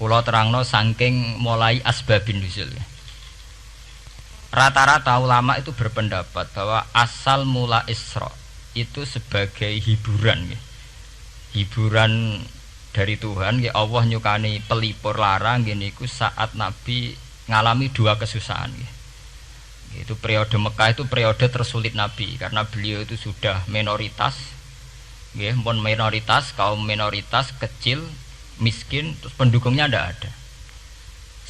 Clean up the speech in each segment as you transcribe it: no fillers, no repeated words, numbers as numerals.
Kula terangno saking mulai asbabun nuzul. Rata-rata ulama itu berpendapat bahwa asal mula Isra itu sebagai hiburan nggih. Hiburan dari Tuhan nggih, Allah nyukani pelipur lara nggih niku saat Nabi ngalami dua kesusahan nggih. Itu periode Mekah itu periode tersulit Nabi karena beliau itu sudah minoritas nggih, pun minoritas, kaum minoritas kecil, miskin, terus pendukungnya ndak ada.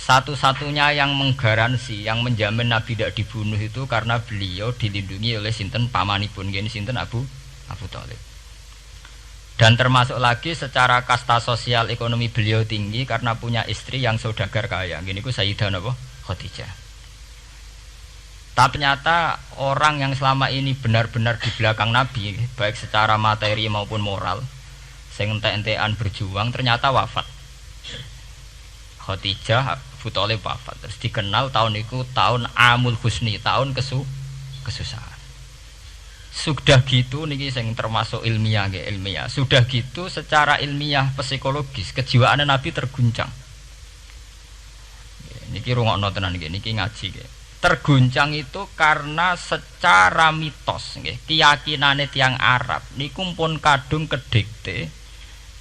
Satu-satunya yang menggaransi, yang menjamin Nabi tidak dibunuh itu karena beliau dilindungi oleh sinten pamanipun nggih, sinten Abu Thalib. Dan termasuk lagi secara kasta sosial ekonomi beliau tinggi karena punya istri yang saudagar kaya. Gini ku Sayyidah napa? Khadijah. Tapi ternyata orang yang selama ini benar-benar di belakang Nabi, baik secara materi maupun moral, sing entek-entekan berjuang, ternyata wafat. Khadijah Abu Thalib wafat. Terus dikenal tahun itu tahun Amul Husni, tahun kesusahan. Sudah gitu niki sing termasuk ilmiah nggih, ilmiah. Sudah gitu secara ilmiah psikologis kejiwaan Nabi terguncang. Niki rungokno tenan nggih, niki ngaji nggih. Terguncang itu karena secara mitos nggih, keyakinane tiyang Arab niku pun kadung kedikte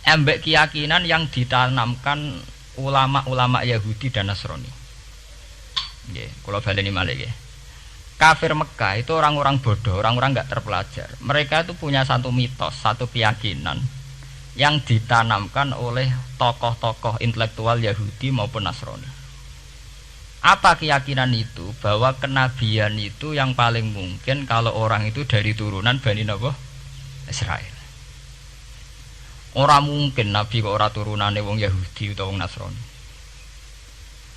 embek keyakinan yang ditanamkan ulama-ulama Yahudi dan Nasrani. Nggih, kula baleni malih nggih. Kafir Mekah itu orang-orang bodoh, orang-orang enggak terpelajar. Mereka itu punya satu mitos, satu keyakinan yang ditanamkan oleh tokoh-tokoh intelektual Yahudi maupun Nasrani. Apa keyakinan itu? Bahwa kenabian itu yang paling mungkin kalau orang itu dari turunan Bani napa? Israel. Ora mungkin Nabi kok ora turunane wong Yahudi utawa wong Nasrani.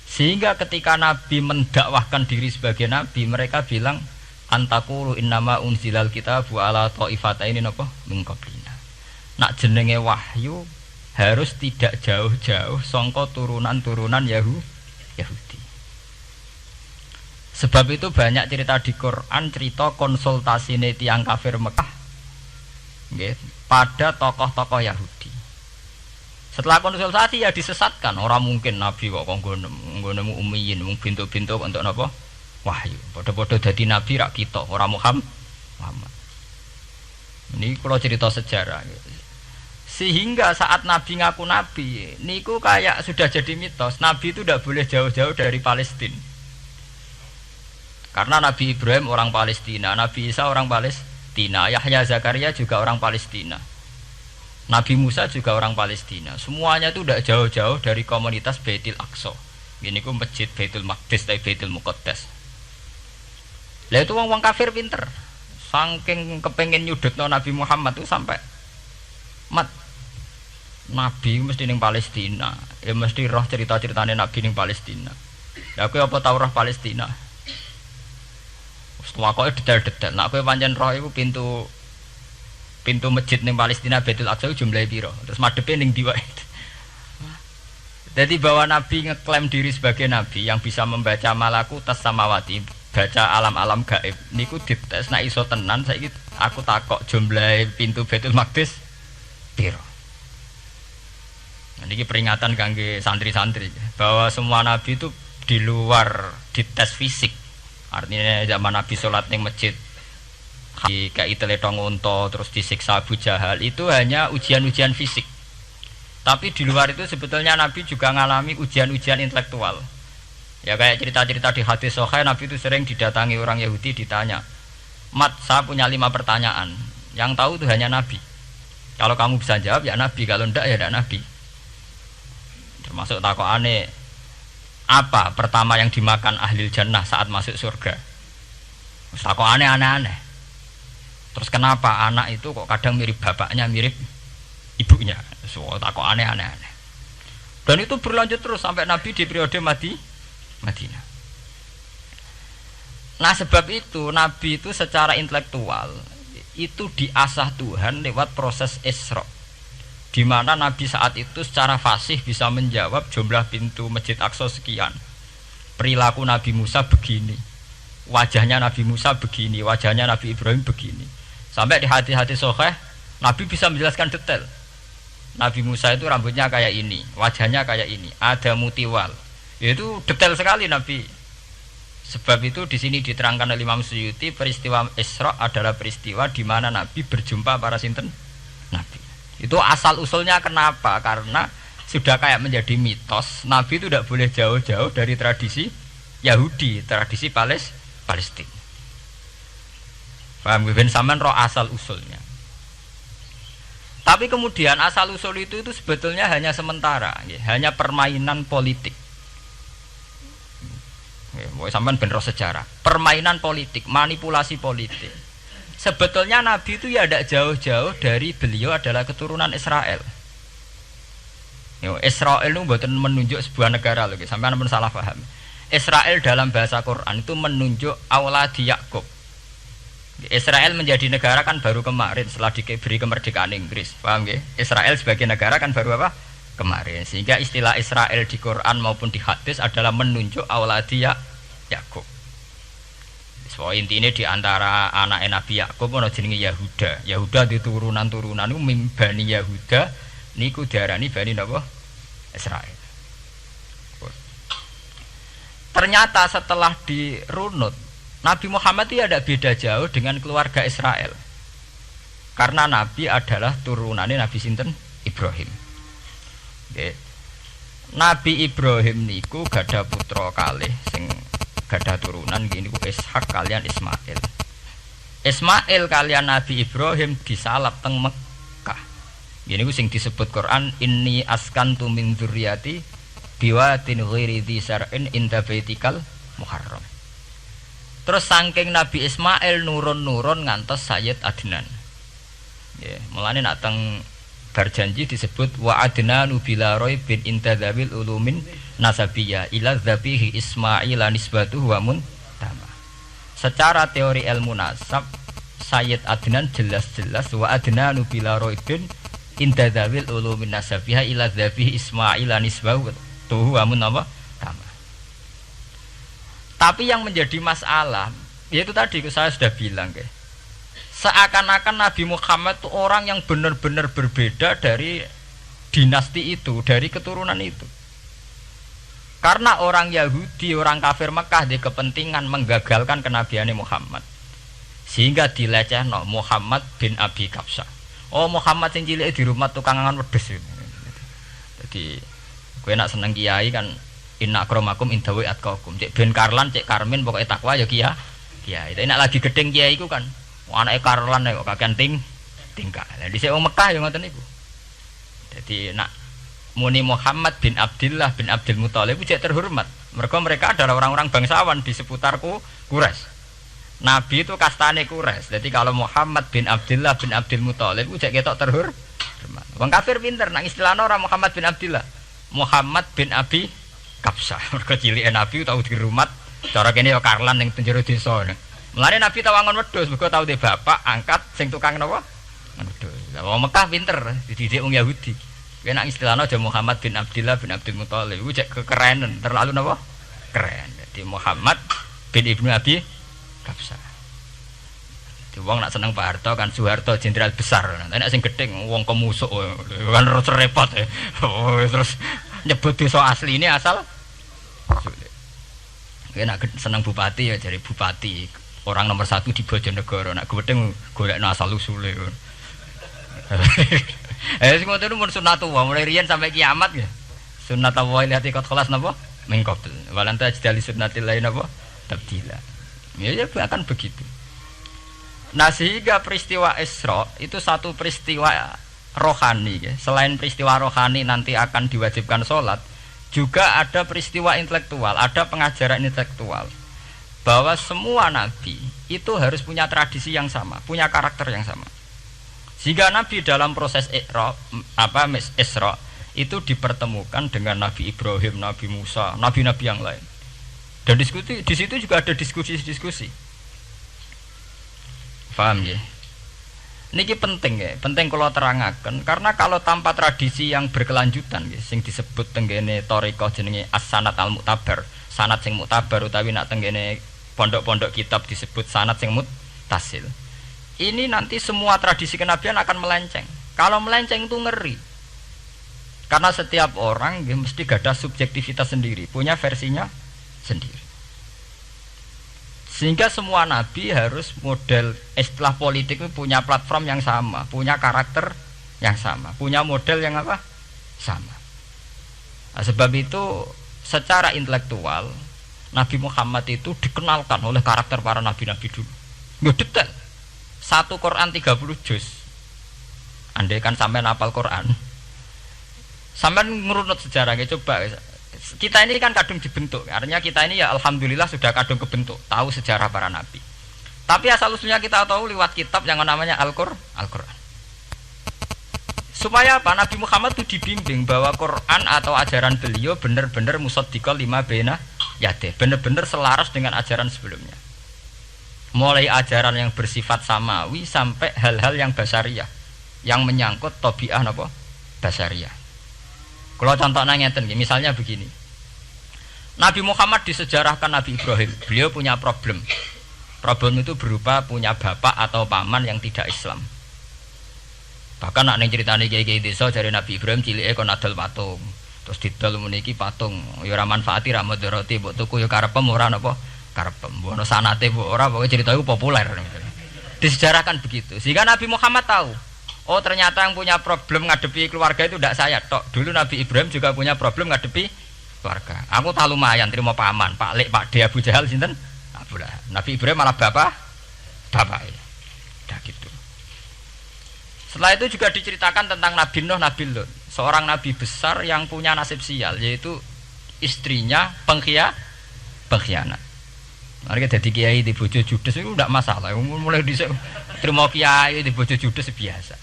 Sehingga ketika Nabi mendakwahkan diri sebagai Nabi, mereka bilang antakulu innama unzilal kitabu ala ta'ifataini napa min qablina. Nak jenenge wahyu harus tidak jauh-jauh sangka turunan-turunan Yahudi. Sebab itu banyak cerita di Quran, cerita konsultasine tiyang kafir Mekah nggih pada tokoh-tokoh Yahudi. Setelah konsultasi ya disesatkan. Orang mungkin Nabi kok nemu ummiyin, mung bintu-bintu untuk napa? Wahyu. Padha-padha dadi nabi rak kita, ora Muhammad. Ini kalau cerita sejarah. Sehingga saat Nabi ngaku Nabi, niku kayak sudah jadi mitos. Nabi itu tidak boleh jauh-jauh dari Palestina. Karena Nabi Ibrahim orang Palestina, Nabi Isa orang Palestina, Yahya Zakaria juga orang Palestina. Nabi Musa juga orang Palestina. Semuanya itu tidak jauh-jauh dari komunitas Baitul Aqsa. Ini ku masjid Baitul Maqdis atau Baitul Muqaddas. Lah itu wong kafir pinter. Saking kepengen nyudutno Nabi Muhammad itu sampai Nabi mesti ning Palestina. Ya mesti roh cerita-ceritane Nabi ning Palestina. Lah kowe apa tau roh Palestina? Wis wakoke detail-detail. Nek kowe pancen roh iku pintu masjid ning Palestina Baitul Aqsa jumlahe piro? Terus madhepe ning ndi wae. Jadi bahwa Nabi ngeklaim diri sebagai Nabi yang bisa membaca malakutas samawati, baca alam-alam gaib. Niku dites nek iso tenan saiki aku takok jumlahe pintu Baitul Maqdis piro. Nah, niki peringatan kangge santri-santri bahwa semua Nabi itu di luar dites fisik. Artinya zaman Nabi sholat ning masjid kayak teletong unta terus disiksa Abu Jahal itu hanya ujian-ujian fisik. Tapi di luar itu sebetulnya Nabi juga mengalami ujian-ujian intelektual. Ya kayak cerita-cerita di hadis sahih, Nabi itu sering didatangi orang Yahudi ditanya, "Mat, saya punya 5 pertanyaan. Yang tahu itu hanya Nabi. Kalau kamu bisa jawab ya Nabi, kalau enggak ya enggak Nabi." Termasuk takokane, apa pertama yang dimakan ahli jannah saat masuk surga? Takokane aneh-aneh. Terus kenapa anak itu kok kadang mirip bapaknya, mirip ibunya? So, tak kok aneh-aneh. Dan itu berlanjut terus sampai Nabi di periode Madinah. Nah sebab itu Nabi itu secara intelektual itu diasah Tuhan lewat proses Isra, di mana Nabi saat itu secara fasih bisa menjawab jumlah pintu Masjid Aqsa sekian. Perilaku Nabi Musa begini, wajahnya Nabi Musa begini, wajahnya Nabi Ibrahim begini. Sampai di hati-hati sahih Nabi bisa menjelaskan detail. Nabi Musa itu rambutnya kayak ini, wajahnya kayak ini, ada mutiwal. Itu detail sekali Nabi. Sebab itu di sini diterangkan oleh Imam Suyuti, peristiwa Isra adalah peristiwa di mana Nabi berjumpa para sinten Nabi. Itu asal usulnya kenapa? Karena sudah kayak menjadi mitos, Nabi itu tidak boleh jauh-jauh dari tradisi Yahudi, tradisi Palestina. Paham ben sampean roh asal usulnya. Tapi kemudian asal usul itu sebetulnya hanya sementara, hanya permainan politik. Sampean ben roh sejarah, permainan politik, manipulasi politik. Sebetulnya Nabi itu ya tidak jauh-jauh dari beliau adalah keturunan Israel. Israel itu bukan menunjuk sebuah negara loh, sampean pun salah paham. Israel dalam bahasa Quran itu menunjuk auladi Yakub. Israel menjadi negara kan baru kemarin setelah diberi kemerdekaan Inggris, paham ya? Israel sebagai negara kan baru apa? Kemarin. Sehingga istilah Israel di Quran maupun di hadis adalah menunjuk auladi Yakub. So intinya di antara anak Nabi Yakub ono jenenge Yahuda. Yahuda di turunan-turunan itu Bani Yahuda niku diarani Bani napa? Israel. Ternyata setelah dirunut Nabi Muhammad itu tidak beda jauh dengan keluarga Israel. Karena Nabi adalah turunannya Nabi sinten Ibrahim. Okay. Nabi Ibrahim niku gada putra kalih sing gada turunan gini ku Ishak kalian Ismail. Ismail kalian Nabi Ibrahim disalap teng Mekah. Gini ku sing disebut Quran inni askantu min dzurriyyati biwatin ghairi dzar'in inda baitikal muharram. Terus saking Nabi Ismail nurun-nurun ngantos Sayyid Adnan. Ya, mulane nak teng berjanji disebut wa adnanu bila raibin intadzabil ulumin nasabiyah ila dzabihi Ismail nisbatuhu wa muntama. Secara teori ilmu nasab Sayyid Adnan jelas-jelas wa adnanu bila raibin intadzabil ulumin nasabiyah ila dzabihi Ismail nisbatuhu wa muntama. Tapi yang menjadi masalah yaitu tadi saya sudah bilang seakan-akan Nabi Muhammad itu orang yang benar-benar berbeda dari dinasti itu, dari keturunan itu. Karena orang Yahudi, orang kafir Mekah di kepentingan menggagalkan kenabian Muhammad. Sehingga dilecehno Muhammad bin Abi Kabsah. Oh Muhammad sing cilik di rumah tukangan wedhus. Jadi kowe nak seneng kiai kan inna akramakum indawi atqakum. Cek ben Karlan, cek Karmin pokoke takwa ya kiai. Tapi nek lagi gedeng kiai iku kan anake Karlan kok kakean tingkah. Lah dhisik wong Mekah ya ngoten niku. Dadi nak muni Muhammad bin Abdullah bin Abdul Muthalib cek terhormat. Mereka adalah orang-orang bangsawan di seputarku Quraisy. Nabi itu kastane Quraisy. Jadi kalau Muhammad bin Abdullah bin Abdul Muthalib cek ketok terhormat. Wong kafir pinter nang istilahna ora Muhammad bin Abdullah. Muhammad bin Abi Kabsah. Mergo cilike Nabi tau dirumat cara kene ya Karlan ning penjara desa. Mulane Nabi tau angon wedhus, mergo tau de bapak angkat sing tukang napa? Wedhus. Lah wong Mekah pinter, dididik wong Yahudi. Kowe nek istilahna aja Muhammad bin Abdullah bin Abdul Muthalib, iku cek kekerenan, terlalu napa? Keren. Jadi Muhammad bin Ibnu Abi Kabsah. Di wong nak seneng Pak Harto kan Soeharto jenderal besar. Nek sing gedeng wong kemusuk kan terus repot. Terus nyebut desa asline asal nak seneng bupati ya jadi bupati orang nomor 1 di Bojonegoro nak gedeng golekno asal usule sing ngoten mun sunatullah mulai riyen sampai kiamat ya sunatullah lihati kot kelas napa mengkobel walanta jadi sunnatil lain napa tabdila ya akan begitu. Nah sehingga peristiwa Isra itu satu peristiwa rohani ya. Selain peristiwa rohani nanti akan diwajibkan sholat, juga ada peristiwa intelektual, ada pengajaran intelektual bahwa semua nabi itu harus punya tradisi yang sama, punya karakter yang sama. Jika nabi dalam proses Isra itu dipertemukan dengan Nabi Ibrahim, Nabi Musa, nabi-nabi yang lain. Dan diskusi di situ juga ada diskusi-diskusi. Paham ya? Niki penting ya, penting kalau terangaken karena kalau tanpa tradisi yang berkelanjutan ya, sing disebut tenggene thariqah jenenge as-sanad al-mu'tabar, sanad sing mu'tabar utawi nak tenggene pondok-pondok kitab disebut sanad sing muttasil. Ini nanti semua tradisi kenabian akan melenceng. Kalau melenceng itu ngeri. Karena setiap orang mesti gada subjektivitas sendiri, punya versinya sendiri. Sehingga semua nabi harus model istilah politik itu punya platform yang sama, punya karakter yang sama, punya model yang apa? Sama. Nah, sebab itu secara intelektual Nabi Muhammad itu dikenalkan oleh karakter para nabi-nabi dulu. Nggak detail. Satu Quran 30 juz. Andai kan sampai hafal Quran. Sampai ngurunut sejarahnya coba. Kita ini kan kadung dibentuk. Artinya kita ini ya alhamdulillah sudah kadung kebentuk, tahu sejarah para nabi. Tapi asal usulnya kita tahu lewat kitab yang namanya Al-Qur'an. Supaya apa? Nabi Muhammad itu dibimbing bahwa Quran atau ajaran beliau benar-benar musaddiqal lima baina yadeh, benar-benar selaras dengan ajaran sebelumnya. Mulai ajaran yang bersifat samawi sampai hal-hal yang basariyah, yang menyangkut tabiah napa? Basariyah. Kalau contohnya ngeten, misalnya begini. Nabi Muhammad disejarahkan Nabi Ibrahim, beliau punya problem. Problem itu berupa punya bapak atau paman yang tidak Islam. Bahkan nak ning critane kiai-kiai desa dari Nabi Ibrahim cilike kon adol patung. Terus didol meniki patung ya ora manfaati ra mudarati mbok tuku ya karepem ora napa karepem. Mbok ono sanate mbok ora pokoke cerita iku populer. Disejarahkan begitu. Sehingga Nabi Muhammad tahu, oh ternyata yang punya problem ngadepi keluarga itu tidak saya tok. Dulu Nabi Ibrahim juga punya problem ngadepi keluarga. Aku tak lumayan terima paman, Pak Lek, Pak De, Abu Jahal sinten? Abu Lahab. Nabi Ibrahim malah bapak. Dah gitu. Setelah itu juga diceritakan tentang Nabi Nuh, Nabi Lut, seorang nabi besar yang punya nasib sial, yaitu istrinya pengkhianat. Mereka jadi kiai di bojo judes itu tidak masalah. Mulai terima kiai di bojo judes biasa.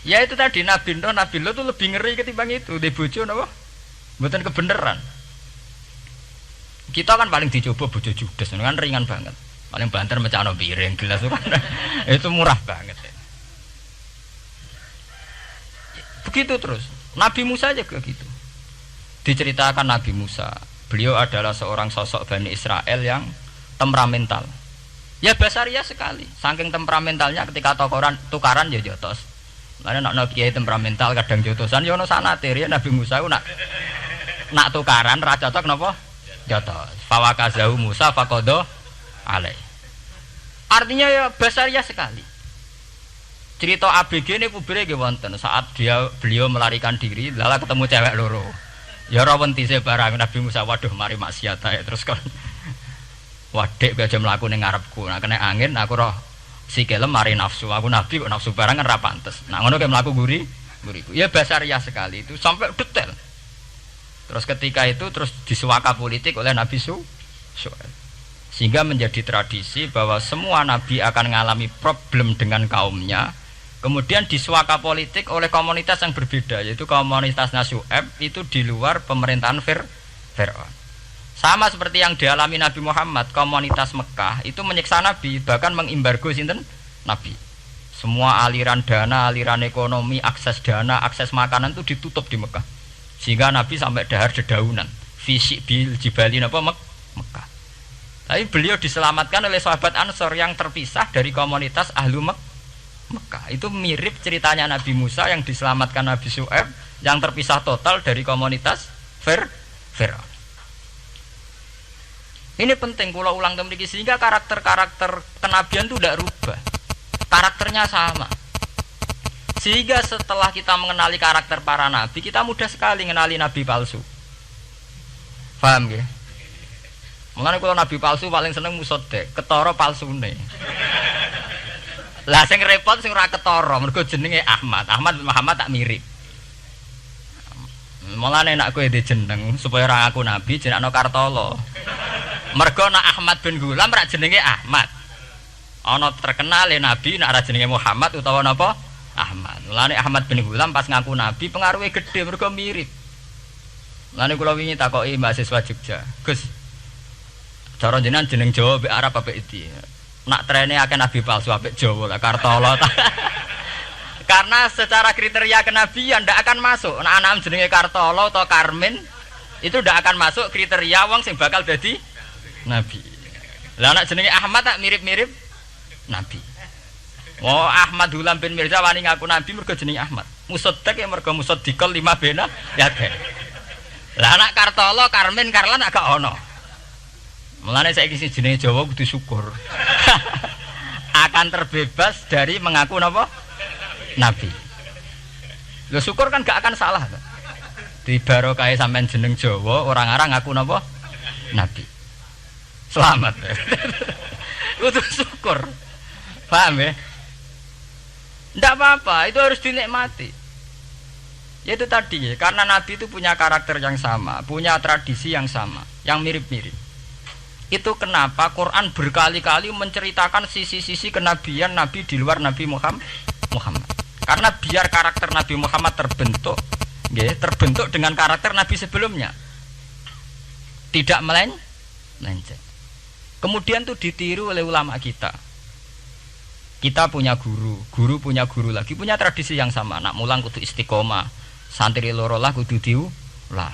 Ya itu tadi Nabi Nuh, Nabi Lut itu lebih ngeri ketimbang itu di bojo napa? Mboten kebenaran. Kita kan paling dicoba bojo judes, kan ringan banget. Paling banter mecano piring gelas itu murah banget. Begitu terus. Nabi Musa juga gitu. Diceritakan Nabi Musa, beliau adalah seorang sosok Bani Israel yang temperamental. Ya basariah sekali. Saking temperamentalnya ketika tukaran ya jotos. Karena nak kiai temperamental kadang jotosan ya ono sanate ya Nabi Musa ku nak tukaran ra cocok napa? Jotos. Fawakazahu Musa faqada alai. Artinya ya basariah sekali. Cerita ABG ini kubire nggih wonten saat beliau melarikan diri lala ketemu cewek loro. Ya ora wentise barang Nabi Musa, waduh mari maksiat ae terus kon. Wadek aja mlaku ning ngarepku. Nah kena angin aku roh sikile mari nafsu. Aku nabi kok nafsu barang kan ra pantes. Nah ngono ke mlaku guriku. Ya basariah sekali itu sampai detail. Terus ketika itu terus disuaka politik oleh Nabi Syuaib. Sehingga menjadi tradisi bahwa semua nabi akan mengalami problem dengan kaumnya. Kemudian disuaka politik oleh komunitas yang berbeda, yaitu komunitas Syuaib itu di luar pemerintahan Fir'aun. Sama seperti yang dialami Nabi Muhammad, komunitas Mekah itu menyiksa Nabi, bahkan mengimbargo sinten Nabi. Semua aliran dana, aliran ekonomi, akses dana, akses makanan itu ditutup di Mekah. Sehingga Nabi sampai dahar dedaunan, fisik bil jibali napa Mekah. Tapi beliau diselamatkan oleh sahabat Ansor yang terpisah dari komunitas Ahlu Mekah. Itu mirip ceritanya Nabi Musa yang diselamatkan Nabi Syuaib yang terpisah total dari komunitas Fir'aun. Ini penting kalau ulang temriki sehingga karakter-karakter kenabian itu tidak rubah. Karakternya sama. Sehingga setelah kita mengenali karakter para nabi, kita mudah sekali mengenali nabi palsu. Paham ya? Mengenai kalau nabi palsu paling seneng musodek, ketara palsune. Lah sing repot sing ora ketara, mergo jenenge Ahmad. Ahmad Muhammad tak mirip. Mulane nek kowe ndek jeneng supaya ora ngaku nabi jenengno Kartolo. Mergo nek Ahmad bin Gulam rak jenenge Ahmad. Ana terkenal nabi nek ora jenenge Muhammad utawa napa? Ahmad. Mulane Ahmad bin Gulam pas ngaku nabi pengaruhe gedhe mergo mirip. Mulane kula wingi takoki mahasiswa Jogja, Gus. Cara jenengan jeneng Jawa mbek Arab apa iki? Nak trene akeh nabi palsu apik Jawa lah Kartolo. Karena secara kriteria kenabian ndak akan masuk. Nek anak jenenge Kartolo atau Karmin itu ndak akan masuk kriteria wong sing bakal dadi nabi. Lah anak jenenge Ahmad tak mirip-mirip nabi. Oh Ahmad Hulam bin Mirza wani ngaku nabi mergo jenenge Ahmad. Musaddiq ya mergo musaddiqal lima bena yate. Lah anak Kartolo, Karmen, Karlan agak ono. Mulane saiki sing jenenge Jawa kudu syukur. Akan terbebas dari mengaku napa? Nabi. Lho syukur kan gak akan salah. Di barokah sampean jeneng Jawa, orang-orang ngaku napa? Nabi. Selamat. Kudu syukur. Paham ya? Ndak apa-apa, itu harus dinikmati. Ya itu tadi ya, karena Nabi itu punya karakter yang sama, punya tradisi yang sama, yang mirip-mirip. Itu kenapa Quran berkali-kali menceritakan sisi-sisi kenabian Nabi di luar Nabi Muhammad. Karena biar karakter Nabi Muhammad terbentuk, ya, terbentuk dengan karakter Nabi sebelumnya. Tidak melenceng. Kemudian itu ditiru oleh ulama kita. Kita punya guru punya guru lagi, punya tradisi yang sama. Nak mulang kudu istiqomah, santri loro lah kudu diulang.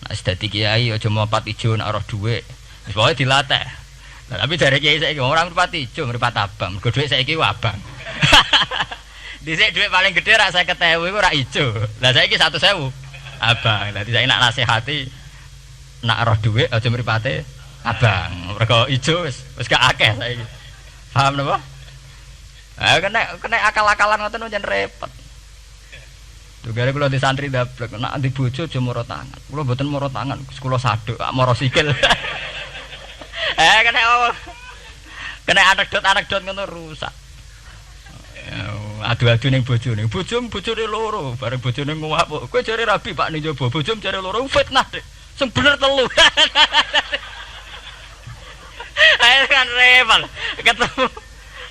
Nak sedadi kiai aja mripat ijo nak roh dhuwit. Wis pokoke dilatih. Nah, tapi dari kiai saiki orang mripat ijo, mripat abang. Mergo dhuwit saiki abang. Dhisik dhuwit paling gedhe rak 50.000 iku rak ijo. Lah saiki 100.000 abang. Dadi saiki nak nasihati nak roh dhuwit aja mripate abang. Mergo ijo wis gak akeh saiki. Paham napa? Kena akal-akalan ngoten jan repot. Tugare kula di santri dablek, nek di bojo aja moro tangan. Kula mboten moro tangan, kula saduk, moro sikil. Kena anekdot ngono rusak. Adu-adu ning bojone. Bojone loro, bareng bojone nguap. Kowe jare rabi Pak ning jaba, bojom jare loro fitnah, Dik. Sing bener telu. Ayo kan repot.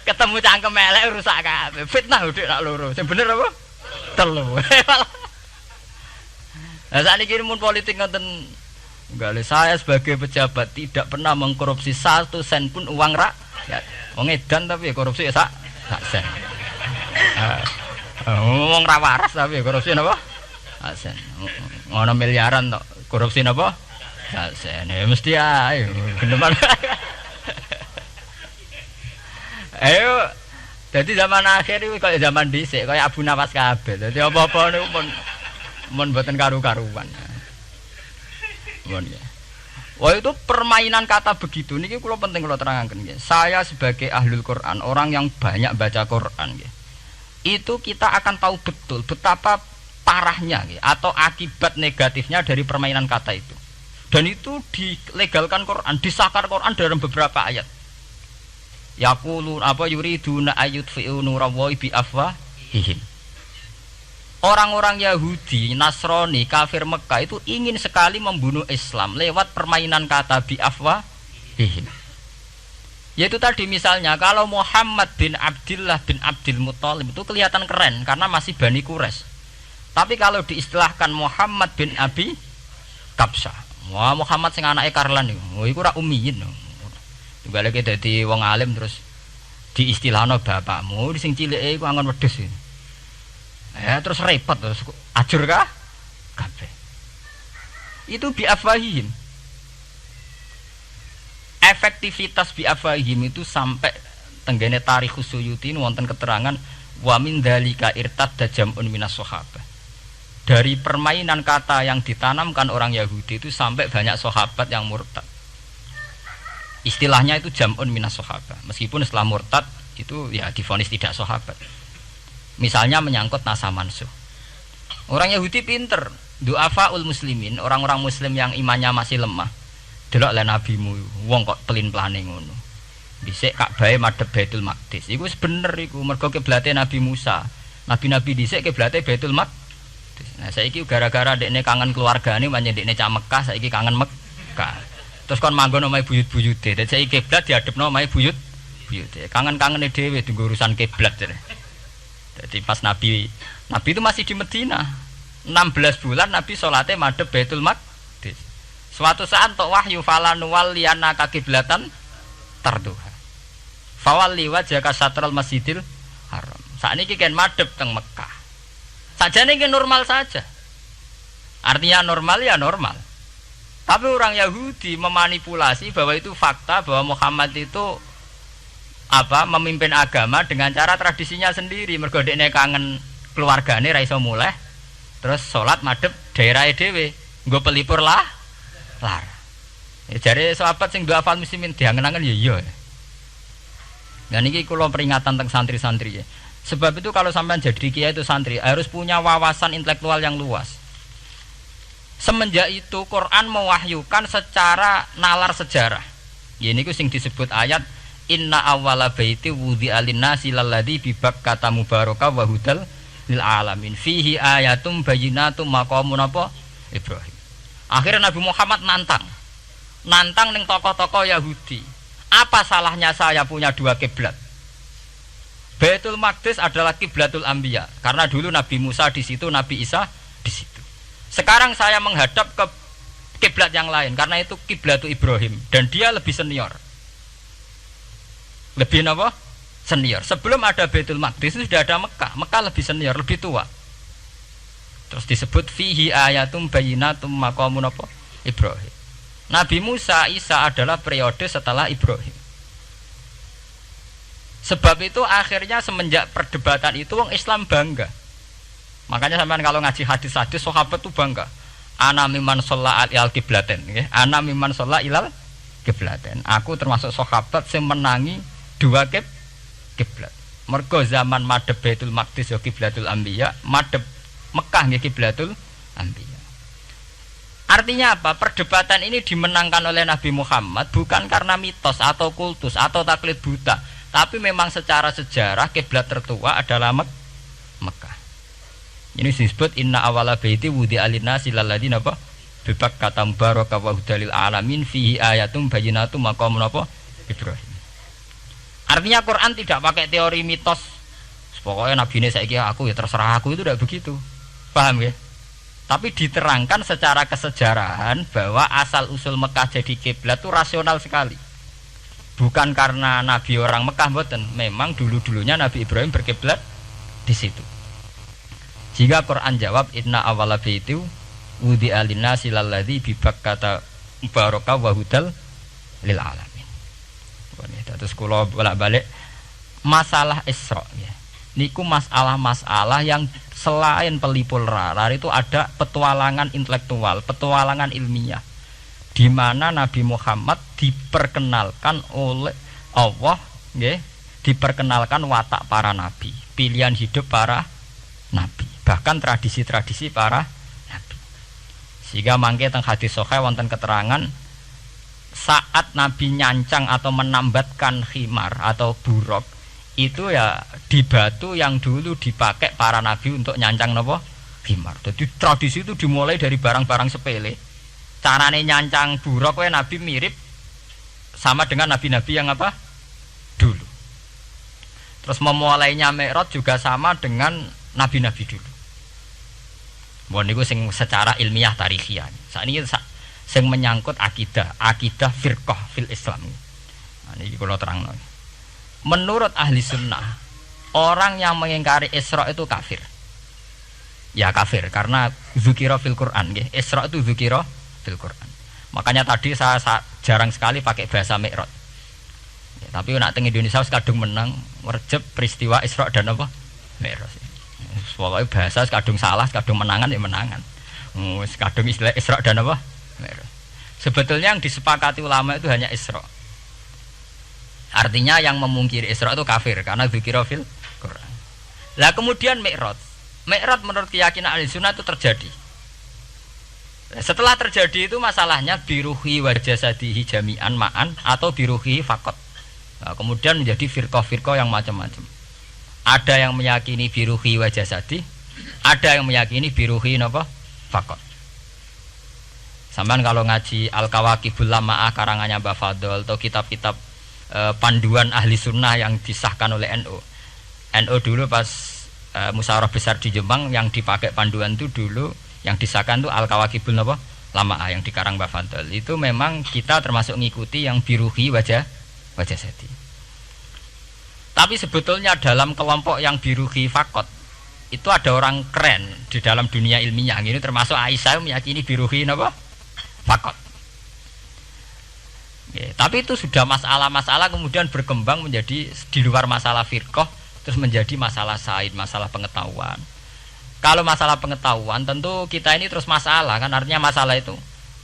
Ketemu cangkem elek rusak kabeh. Fitnah udik nak loro. Sing bener apa? Telu. Lah sakniki mun politik ngoten nggale saya sebagai pejabat tidak pernah mengkorupsi 1 sen pun uang rakyat. Wong edan tapi korupsi sak sen. Wong ra waras tapi korupsi napa? Sak sen. Ngono miliaran tok. Korupsi napa? Sak sen. Ya mesti ae. Geneman. Ayo, jadi zaman akhir itu kayak zaman dhisik, kayak Abu Nawas kabeh. Jadi apa-apa niku mun mboten karu-karuan. Mun ya. Wah itu permainan kata begitu niki kula penting kula terangaken nggih. Saya sebagai ahlul Quran, orang yang banyak baca Quran nggih. Itu kita akan tahu betul betapa parahnya nggih atau akibat negatifnya dari permainan kata itu. Dan itu dilegalkan Quran, disahkan Quran dalam beberapa ayat. Yaqulu apa yuriduna ayutfi'u nurallahi bi afwahihim. Orang-orang Yahudi, Nasrani, kafir Mekah itu ingin sekali membunuh Islam lewat permainan kata bi afwahihim. Yaitu tadi misalnya kalau Muhammad bin Abdullah bin Abdul Muthalib itu kelihatan keren karena masih Bani Quraisy. Tapi kalau diistilahkan Muhammad bin Abi Kabsah, wah Muhammad sing anake Karlan iku ora ummiyin. Balik dadi wong alim terus diistilahno bapakmu sing cilike iku angon wedhus. Ya terus repot terus ajur kah? Kabeh. Itu biafahim. Efektivitas biafahim itu sampai tenggene Tarikh Suyuti wonten keterangan wa min dzalika irtadda jam'un minas sahabah. Dari permainan kata yang ditanamkan orang Yahudi itu sampai banyak sahabat yang murtad. Istilahnya itu jam'un minas sahabah. Meskipun setelah murtad itu ya divonis tidak sahabat. Misalnya menyangkut nasa mansuh. Orang Yahudi pinter, du'afaul muslimin, orang-orang muslim yang imannya masih lemah. Delok le nabimu, wong kok pelin-pelane ngono. Dhisik Ka'bah madhep Baitul Maqdis. Iku wis bener iku, mergo kiblate Nabi Musa. Nabi-nabi dhisik kiblate Baitul Maqdis. Nah saiki gara-gara dekne kangen keluargane pancen dekne cak Mekah, saiki kangen Mekah. Terus kon manggon omahe buyut-buyute. Dadi saiki kiblat diadepno omahe buyut-buyute. Kangen-kangene dhewe tunggu urusan kiblat. Jadi pas Nabi itu masih di Medina. 16 bulan Nabi salate madhep Baitul Maqdis. Suatu saat tok wahyu falan waliyana kiblatan tarduha. Fawalli wajhaka satral Masjidil Haram. Sakniki kan madhep teng Mekah. Sajane iki normal saja. Artinya normal ya normal. Tapi orang Yahudi memanipulasi bahwa itu fakta bahwa Muhammad itu memimpin agama dengan cara tradisinya sendiri. Mergo dekne kangen keluargane ra iso muleh terus salat madhep daerahe dhewe nggo pelipur lar. Jare sahabat sing duwe hafal muslimin diangen-angen ya iya. Dan ini kula peringatan tentang santri-santri ya. Sebab itu kalau sampean jadi kiai itu santri harus punya wawasan intelektual yang luas. Semenjak itu Quran mewahyukan secara nalar sejarah. Ya niku sing disebut ayat inna awwala baiti wudi'a lin-nasi lalladzi bi Bakkata mubaraka wa hudal lil alamin fihi ayatum bayyinatum maqamun apa Ibrahim. Akhirnya Nabi Muhammad nantang ning tokoh-tokoh Yahudi. Apa salahnya saya punya dua kiblat? Baitul Maqdis adalah kiblatul anbiya karena dulu Nabi Musa di situ, Nabi Isa di situ. Sekarang saya menghadap ke kiblat yang lain karena itu kiblatul Ibrahim dan dia lebih senior. Lebih apa? Senior. Sebelum ada Baitul Maqdis itu sudah ada Mekah. Mekah lebih senior, lebih tua. Terus disebut fihi ayatum bayyinatum maqamun apa? Ibrahim. Nabi Musa, Isa adalah periode setelah Ibrahim. Sebab itu akhirnya semenjak perdebatan itu orang Islam bangga. Makanya sampean kalau ngaji hadis-hadis sahabat itu bangga. Ana mimman shalla al qiblaten, nggih. Ana mimman shalla ilal qiblaten. Aku termasuk sahabat yang menangi dua kiblat. Mergo zaman madhep Baitul Maqdis ya kiblatul anbiya, madhep Mekah nggih kiblatul anbiya. Artinya apa? Perdebatan ini dimenangkan oleh Nabi Muhammad bukan karena mitos atau kultus atau taklid buta, tapi memang secara sejarah kiblat tertua adalah Mekah. Ini disebut inna awala baiti wudi'a lin-nasi lalladzi napa bi Bakkata mubaraka wa hudalil alamin fihi ayatum bayyinatum maqamun apa Ibrahim. Artinya Quran tidak pakai teori mitos. Pokoknya nabi ini saiki aku ya terserah aku, itu tidak begitu. Paham ya? Tapi diterangkan secara kesejarahan bahwa asal usul Mekah jadi kiblat itu rasional sekali. Bukan karena nabi orang Mekah mboten, memang dulu-dulunya Nabi Ibrahim berkiblat di situ. Jika Quran jawab inna awwala baiti wudi'a lin-nasi lalladzi bi Bakkata mubaraka wa hudal lil alamin. Terus kula bolak-balik masalah Isra ya. Niku masalah-masalah yang selain pelipur lar itu ada petualangan intelektual, petualangan ilmiah di mana Nabi Muhammad diperkenalkan oleh Allah nggih, diperkenalkan watak para nabi, pilihan hidup para nabi, bahkan tradisi-tradisi para nabi. Sehingga mangke teng hadis sahih wonten keterangan saat Nabi nyancang atau menambatkan khimar atau buruk itu ya di batu yang dulu dipakai para nabi untuk nyancang nopo khimar. Jadi tradisi itu dimulai dari barang-barang sepele. Carane nyancang buruk we nabi mirip sama dengan nabi-nabi yang apa dulu. Terus memulainya Mi'raj juga sama dengan nabi-nabi dulu. Mohon niku sing secara ilmiah tarikhiyah. Sakniki sing menyangkut akidah firqah fil Islam. Nah, ini kalau terang. Menurut ahli sunnah, orang yang mengingkari Isra itu kafir. Ya kafir karena dzukira fil Quran. Isra itu dzukira fil Quran. Makanya tadi saya jarang sekali pakai bahasa Mi'raj. Ya, tapi nak teng Indonesia kadung menang merjep peristiwa Isra dan apa Mi'raj. Pokoknya bahasa kadung salah, kadung menangan ya menangan. Kadung istilah Isra dan apa sebetulnya yang disepakati ulama itu hanya Isra. Artinya yang memungkiri Isra itu kafir karena dzikra fil Quran. Lah kemudian Mi'raj menurut keyakinan Ahlussunnah itu terjadi. Setelah terjadi itu masalahnya biruhi wa jasadihi jami'an ma'an atau biruhi faqat. Nah, kemudian menjadi firqah-firqah yang macam-macam. Ada yang meyakini biruhi wa jasadi, ada yang meyakini biruhi napa faqat. Sampeyan kalau ngaji Al-Kawakibul Lama'ah karangannya Mbah Fadl atau kitab-kitab panduan ahli sunnah yang disahkan oleh NU. NU dulu pas musyawarah besar di Jemang yang dipakai panduan itu dulu yang disahkan itu Al-Kawakibul Lama'ah yang dikarang Mbah Fadl. Itu memang kita termasuk ngikuti yang biruhi wajah seti. Tapi sebetulnya dalam kelompok yang biruhi fakot itu ada orang keren di dalam dunia ilmiah. Ini termasuk Aisyah meyakini biruhi napa? Fakot. Ya, tapi itu sudah masalah-masalah kemudian berkembang menjadi di luar masalah firqah terus menjadi masalah said, masalah pengetahuan. Kalau masalah pengetahuan tentu kita ini terus masalah kan, artinya masalah itu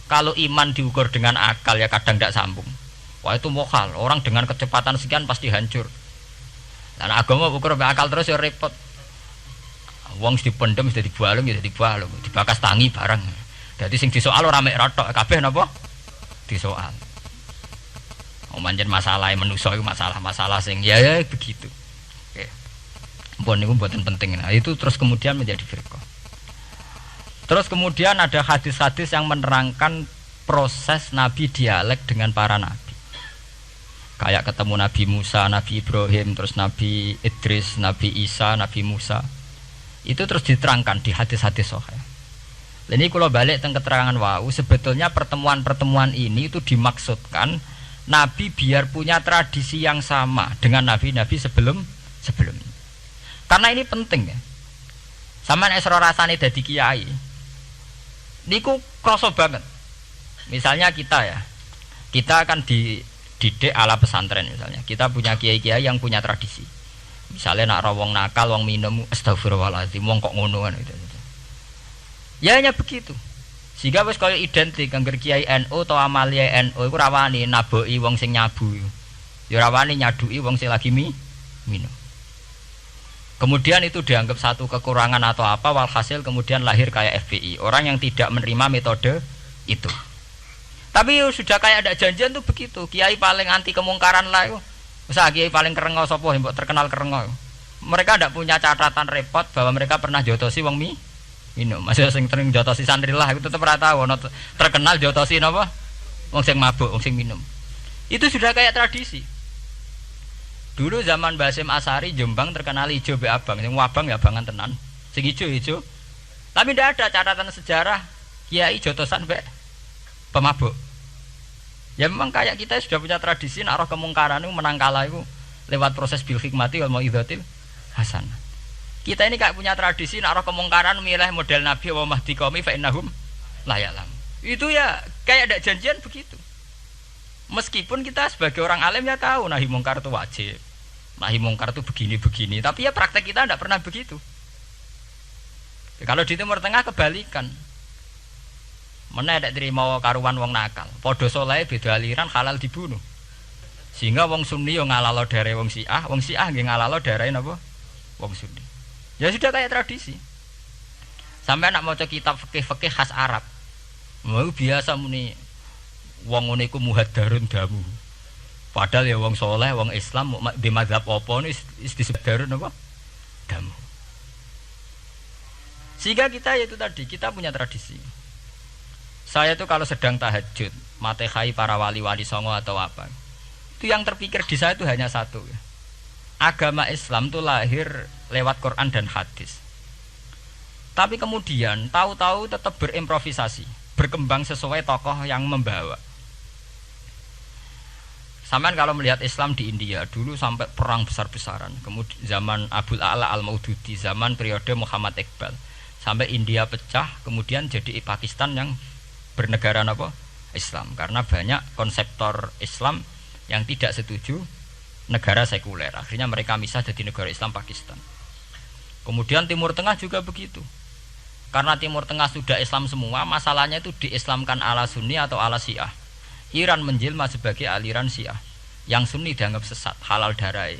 kalau iman diukur dengan akal ya kadang tidak sambung. Wah itu mokal, orang dengan kecepatan sekian pasti hancur. Dan agama ukur akal terus ya repot. Wong dipendem sudah dibualung ya dibualung, dibakas tangi barang. Jadi sing disoal ora mek rotok kabeh napa? Disoal. Manjen masalah manusa iku masalah sing ya begitu. Oke. Mpun niku mboten penting. Nah, itu terus kemudian menjadi firqah. Terus kemudian ada hadis-hadis yang menerangkan proses Nabi dialek dengan para nabi. Kayak ketemu Nabi Musa, Nabi Ibrahim, terus Nabi Idris, Nabi Isa, Nabi Musa. Itu terus diterangkan di hadis-hadis sahih. Ini kalau balik tentang keterangan wau, sebetulnya pertemuan-pertemuan ini itu dimaksudkan Nabi biar punya tradisi yang sama dengan Nabi-Nabi sebelumnya. Karena ini penting ya. Sama esro rasane dadi kiai. Niku kroso banget. Misalnya kita ya, kita akan dididik ala pesantren misalnya. Kita punya kiai-kiai yang punya tradisi. Misalnya nak rawong nakal, wong minum, astagfirullahaladzim, wong kok ngono kan gitu. Ya hanya begitu. Sehingga wis kaya identik angger kiai NU atau amalia NU iku rawani naboki wong sing nyabu. Ya rawani nyaduki wong sing lagi minum. Kemudian itu dianggap satu kekurangan atau apa, walhasil kemudian lahir kayak FPI, orang yang tidak menerima metode itu. Tapi sudah kayak ada janjian tuh begitu. Kiai paling anti kemungkaran lah itu. Masa kiai paling kerengo sapa mbok terkenal kerengo. Mereka tidak punya catatan repot bahwa mereka pernah jotosi wong minum. Masih sing sering jotosi santri lah itu tetap ora tahu terkenal jotosi napa? Wong sing mabuk, wong sing minum. Itu sudah kayak tradisi. Dulu zaman Basim Asari Jombang terkenal ijo be abang, sing abang ya abangan tenan. Sing ijo. Tapi tidak ada catatan sejarah kiai jotosan be pemabuk. Ya memang kayak kita sudah punya tradisi nak roh kemungkaran itu menang kalah itu lewat proses bil hikmati wal mauidzatil hasanah. Kita ini kayak punya tradisi nak roh kemungkaran milih model Nabi wa mahdi qaumi fa innahum la ya'lam. Itu ya kayak ada janjian begitu. Meskipun kita sebagai orang alim ya tahu nahi mungkar itu wajib. Nahi mungkar itu begini-begini, tapi ya praktek kita tidak pernah begitu. Ya, kalau di Timur Tengah kebalikan. Mana ada terima karuan wong nakal. Podo soleh beda aliran halal dibunuh. Sehingga wong Sunni yang ngalalo daerah wong Syiah nggih ngalalo daerah napa? Wong Sunni. Ya sudah kayak tradisi. Sampai nak maca kitab fikih-fikih khas Arab. Mau biasa muni wong ngene iku muhaddarun damu. Padahal ya wong soleh, wong Islam di mazhab apa ini disebut darun apa? Damu. Sehingga kita itu tadi kita punya tradisi. Saya tuh kalau sedang tahajud, matehai para wali-wali songo atau apa, itu yang terpikir di saya itu hanya satu. Agama Islam itu lahir lewat Quran dan hadis. Tapi kemudian tahu-tahu tetap berimprovisasi, berkembang sesuai tokoh yang membawa. Sampean kalau melihat Islam di India dulu sampai perang besar-besaran, kemudian zaman Abul A'la Al-Maududi, zaman periode Muhammad Iqbal, sampai India pecah, kemudian jadi Pakistan yang bernegara apa? Islam, karena banyak konseptor Islam yang tidak setuju negara sekuler. Akhirnya mereka misah jadi negara Islam Pakistan. Kemudian Timur Tengah juga begitu. Karena Timur Tengah sudah Islam semua, masalahnya itu diislamkan ala Sunni atau ala Syiah. Iran menjelma sebagai aliran Syiah. Yang Sunni dianggap sesat, halal darah.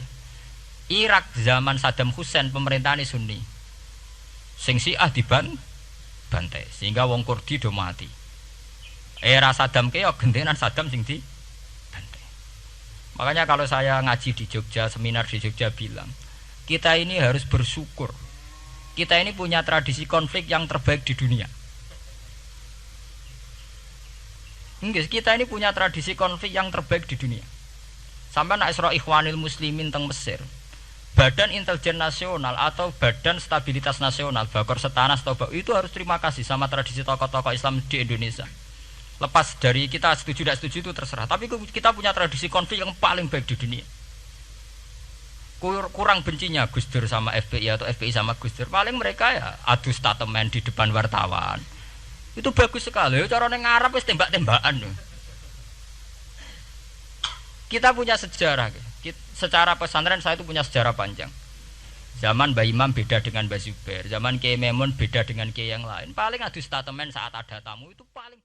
Irak zaman Saddam Hussein pemerintahan Sunni. Sing Syiah dibantai sehingga wong Kurdi do mati. Era Saddam keok gentenan Saddam sing di bantai. Makanya kalau saya ngaji di Jogja, seminar di Jogja bilang, kita ini harus bersyukur. Kita ini punya tradisi konflik yang terbaik di dunia. Enggak, kita ini punya tradisi konflik yang terbaik di dunia. Sampai nak Isra Ikhwanil Muslimin teng Mesir. Badan Intelijen Nasional atau Badan Stabilitas Nasional, Bakor Setanas itu harus terima kasih sama tradisi tokoh-tokoh Islam di Indonesia. Lepas dari kita setuju tidak setuju itu terserah, tapi kita punya tradisi konflik yang paling baik di dunia. Kurang bencinya Gus Dur sama FPI atau FPI sama Gus Dur, paling mereka ya adu statement di depan wartawan. Itu bagus sekali. Cara nang Arab wis tembak-tembakan. Kita punya sejarah. Secara pesantren saya itu punya sejarah panjang. Zaman Mbah Imam beda dengan Mbah Zubair, zaman Kiai Memun beda dengan Kiai yang lain. Paling adu statement saat ada tamu itu paling